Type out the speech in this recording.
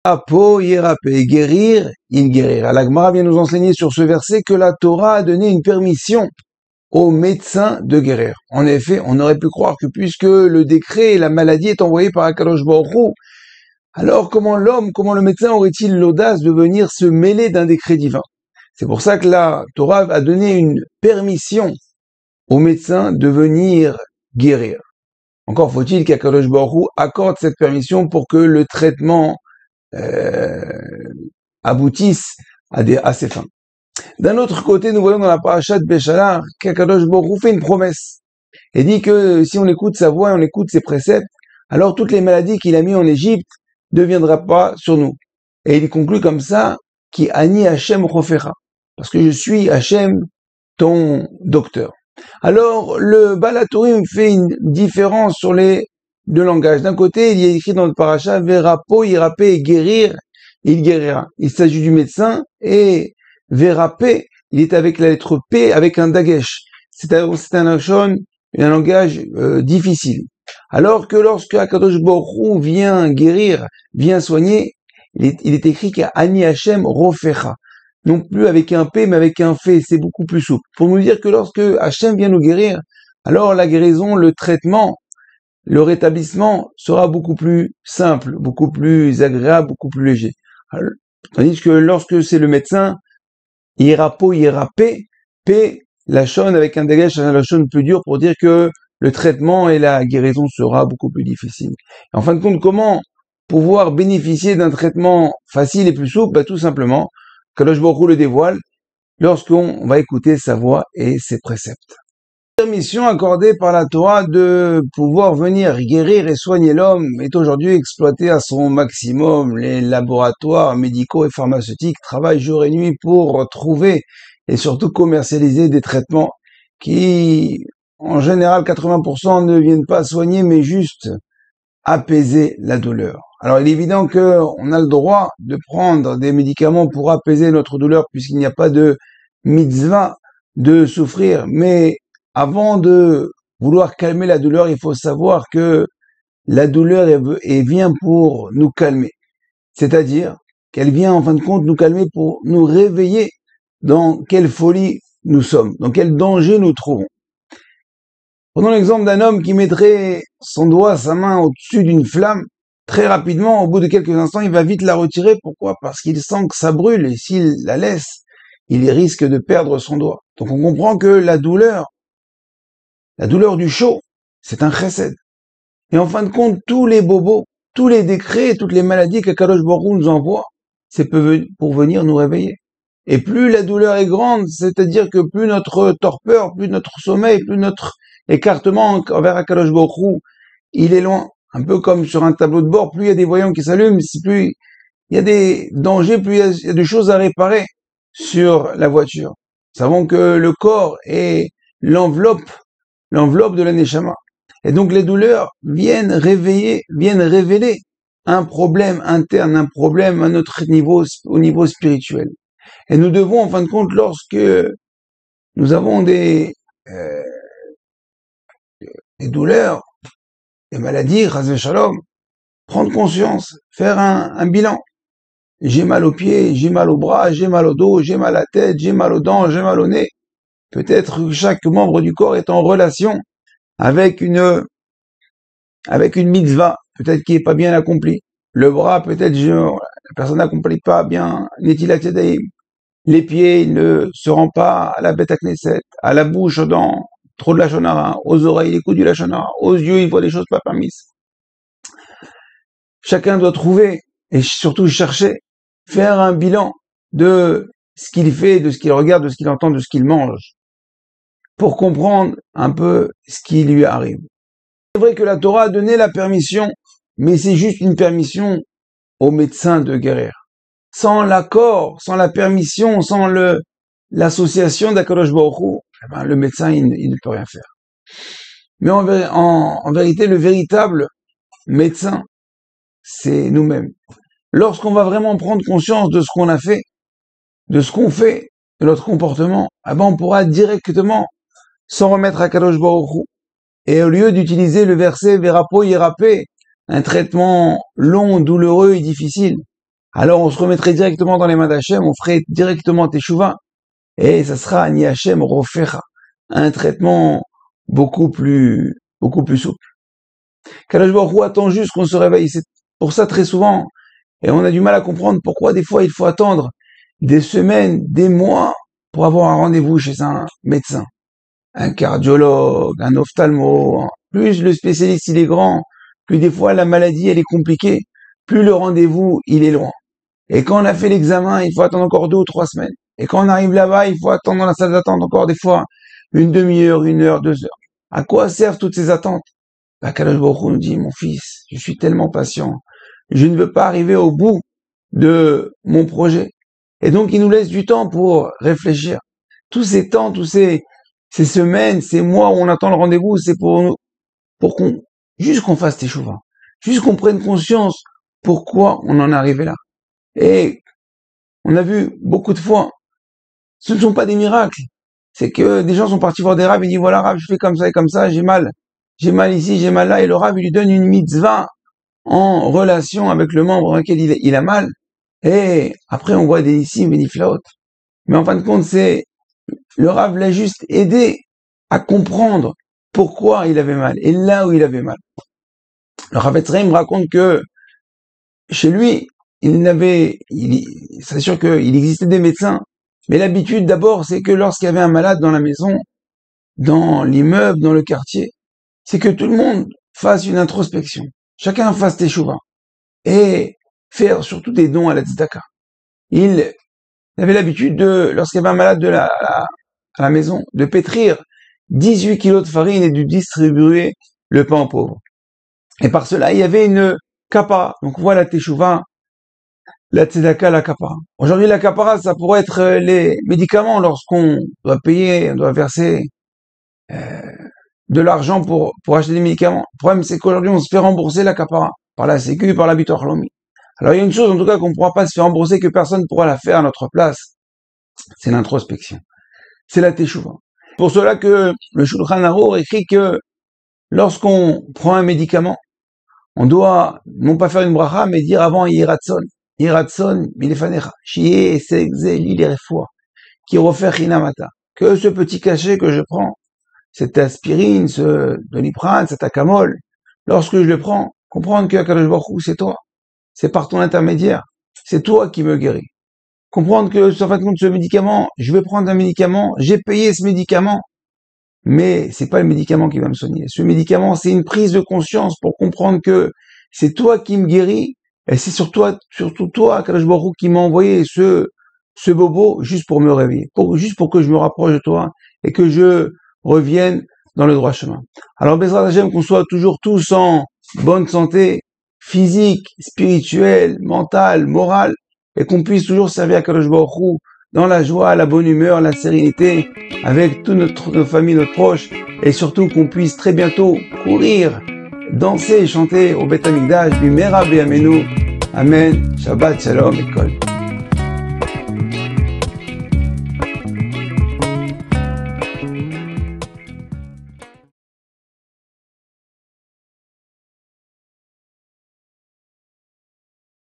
Apo yérapé, guérir, il guérira. La Gemara vient nous enseigner sur ce verset que la Torah a donné une permission aux médecins de guérir. En effet, on aurait pu croire que puisque le décret et la maladie est envoyé par Akadosh Baruch Hu, alors comment le médecin aurait-il l'audace de venir se mêler d'un décret divin? C'est pour ça que la Torah a donné une permission aux médecins de venir guérir. Encore faut-il qu'Akadosh Baruch Hu accorde cette permission pour que le traitement aboutisse à ses fins. D'un autre côté, nous voyons dans la paracha de Béchalar qu'Akadosh Baruch Hu fait une promesse et dit que si on écoute sa voix et on écoute ses préceptes, alors toutes les maladies qu'il a mis en Égypte ne viendront pas sur nous. Et il conclut comme ça, qui ani Hachem Rofecha, parce que je suis Hachem, ton docteur. Alors, le Baal HaTurim fait une différence sur les deux langages. D'un côté, il y a écrit dans le paracha, Verapo, Yirapé, et guérir, il guérira. Il s'agit du médecin, et Verapé, il est avec la lettre P, avec un dagesh. C'est un langage difficile. Alors que lorsque Akadosh Baruch Hu vient guérir, vient soigner, il est écrit qu'à Ani Hachem Rofecha. Non plus avec un P, mais avec un F, c'est beaucoup plus souple. Pour nous dire que lorsque Hachem vient nous guérir, alors la guérison, le traitement, le rétablissement sera beaucoup plus simple, beaucoup plus agréable, beaucoup plus léger. Alors, tandis que lorsque c'est le médecin, Yerapo, Yerapé, P, la shon avec un dégage, la shon plus dur pour dire que le traitement et la guérison sera beaucoup plus difficile. En fin de compte, comment pouvoir bénéficier d'un traitement facile et plus souple? Tout simplement, Kadosh Baruch Hu le dévoile lorsqu'on va écouter sa voix et ses préceptes. La permission accordée par la Torah de pouvoir venir guérir et soigner l'homme est aujourd'hui exploitée à son maximum. Les laboratoires médicaux et pharmaceutiques travaillent jour et nuit pour trouver et surtout commercialiser des traitements qui, en général, 80% ne viennent pas soigner, mais juste apaiser la douleur. Alors, il est évident qu'on a le droit de prendre des médicaments pour apaiser notre douleur puisqu'il n'y a pas de mitzvah de souffrir. Mais avant de vouloir calmer la douleur, il faut savoir que la douleur vient pour nous calmer. C'est-à-dire qu'elle vient en fin de compte nous calmer pour nous réveiller dans quelle folie nous sommes, dans quel danger nous trouvons. Prenons l'exemple d'un homme qui mettrait son doigt, sa main au-dessus d'une flamme. Très rapidement, au bout de quelques instants, il va vite la retirer. Pourquoi? Parce qu'il sent que ça brûle et s'il la laisse, il risque de perdre son doigt. Donc on comprend que la douleur du chaud, c'est un chesed. Et en fin de compte, tous les bobos, tous les décrets, toutes les maladies qu'Akadosh Baruch Hu nous envoie, c'est pour venir nous réveiller. Et plus la douleur est grande, c'est-à-dire que plus notre torpeur, plus notre sommeil, plus notre écartement envers Akadosh Baruch Hu, il est loin. Un peu comme sur un tableau de bord, plus il y a des voyants qui s'allument, plus il y a des dangers, plus il y a des choses à réparer sur la voiture. Nous savons que le corps est l'enveloppe de la neshama. Et donc les douleurs viennent révéler un problème interne, un problème à notre niveau, au niveau spirituel. Et nous devons, en fin de compte, lorsque nous avons des douleurs, des maladies, chas v'shalom, prendre conscience, faire un bilan. J'ai mal aux pieds, j'ai mal au bras, j'ai mal au dos, j'ai mal à la tête, j'ai mal aux dents, j'ai mal au nez. Peut-être que chaque membre du corps est en relation avec une mitzvah, peut-être qui est pas bien accomplie. Le bras, peut-être la personne n'accomplit pas bien Netilat Yadayim. Les pieds, il ne se rend pas à la Beth Knesset, à la bouche, dans trop de lashon hara, aux oreilles, il écoute du lashon hara, aux yeux, il voit des choses pas permises. Chacun doit trouver, et surtout chercher, faire un bilan de ce qu'il fait, de ce qu'il regarde, de ce qu'il entend, de ce qu'il mange, pour comprendre un peu ce qui lui arrive. C'est vrai que la Torah a donné la permission, mais c'est juste une permission aux médecins de guérir. Sans l'accord, sans la permission, sans l'association d'Akadosh Baruch Hu, le médecin, il ne peut rien faire. Mais en vérité, le véritable médecin, c'est nous-mêmes. Lorsqu'on va vraiment prendre conscience de ce qu'on a fait, de ce qu'on fait, de notre comportement, on pourra directement s'en remettre à Kadosh Baruch Hu. Et au lieu d'utiliser le verset Verapo Yérapé, un traitement long, douloureux et difficile, alors on se remettrait directement dans les mains d'Hachem, on ferait directement Teshuvah, et ça sera Ni Hachem Rofecha, un traitement beaucoup plus souple. Kadosh Baruch Hu attend juste qu'on se réveille, c'est pour ça très souvent, et on a du mal à comprendre pourquoi des fois il faut attendre des semaines, des mois, pour avoir un rendez-vous chez un médecin, un cardiologue, un ophtalmo. Plus le spécialiste il est grand, plus des fois la maladie elle est compliquée, plus le rendez-vous il est loin. Et quand on a fait l'examen, il faut attendre encore 2 ou 3 semaines. Et quand on arrive là-bas, il faut attendre dans la salle d'attente encore des fois une demi-heure, 1 heure, 2 heures. À quoi servent toutes ces attentes? Kadosh Baruch Hu nous dit, mon fils, je suis tellement patient, je ne veux pas arriver au bout de mon projet. Et donc il nous laisse du temps pour réfléchir. Tous ces temps, ces semaines, ces mois où on attend le rendez-vous, c'est pour juste qu'on fasse Teshuvah, juste qu'on prenne conscience pourquoi on en est arrivé là. Et on a vu beaucoup de fois, ce ne sont pas des miracles. C'est que des gens sont partis voir des rabbs et disent, voilà, Rav, je fais comme ça et comme ça, j'ai mal ici, j'ai mal là, et le Rav, il lui donne une mitzvah en relation avec le membre dans lequel il a mal, et après on voit des nissim et des niflaot. Mais en fin de compte, le Rav l'a juste aidé à comprendre pourquoi il avait mal, et là où il avait mal. Le Rav Etzraim raconte que chez lui, c'est sûr qu'il existait des médecins, mais l'habitude d'abord, c'est que lorsqu'il y avait un malade dans la maison, dans l'immeuble, dans le quartier, c'est que tout le monde fasse une introspection. Chacun fasse Teshuvah. Et faire surtout des dons à la tzedaka. Il avait l'habitude lorsqu'il y avait un malade à la maison, de pétrir 18 kilos de farine et de distribuer le pain aux pauvres. Et par cela, il y avait une kapara. Donc voilà Teshuvah, la tzedaka, la kapara. Aujourd'hui, la kapara, ça pourrait être les médicaments lorsqu'on doit payer, on doit verser de l'argent pour acheter des médicaments. Le problème, c'est qu'aujourd'hui, on se fait rembourser la kapara par la Sécu, par la Bitor Halomi. Alors, il y a une chose, en tout cas, qu'on ne pourra pas se faire rembourser, que personne ne pourra la faire à notre place. C'est l'introspection. C'est la Teshuvah. Pour cela que le Shulchan Arour écrit que lorsqu'on prend un médicament, on doit non pas faire une bracha, mais dire avant Yiratson. Yiratson, milefanecha. Shie, segze, lilerefoua. Qui refaire hinamata. Que ce petit cachet que je prends, cette aspirine, ce Doliprane, cet acamol, lorsque je le prends, comprendre que Akadosh Baruch Hu, c'est toi. C'est par ton intermédiaire. C'est toi qui me guéris. Comprendre que, en fin de compte, ce médicament, je vais prendre un médicament, j'ai payé ce médicament, mais c'est pas le médicament qui va me soigner. Ce médicament, c'est une prise de conscience pour comprendre que c'est toi qui me guéris, et c'est surtout toi, Akadosh Baruch Hu, qui m'a envoyé ce bobo juste pour me réveiller, juste pour que je me rapproche de toi, et que je revienne dans le droit chemin. Alors, Bezrat Hashem, qu'on soit toujours tous en bonne santé, physique, spirituelle, mentale, morale, et qu'on puisse toujours servir à Kadosh Baruch Hu dans la joie, la bonne humeur, la sérénité, avec toute nos familles, nos proches, et surtout qu'on puisse très bientôt courir, danser et chanter au Beth Amikdash, Bimera B'Yamenu. Amen. Shabbat Shalom et Kol.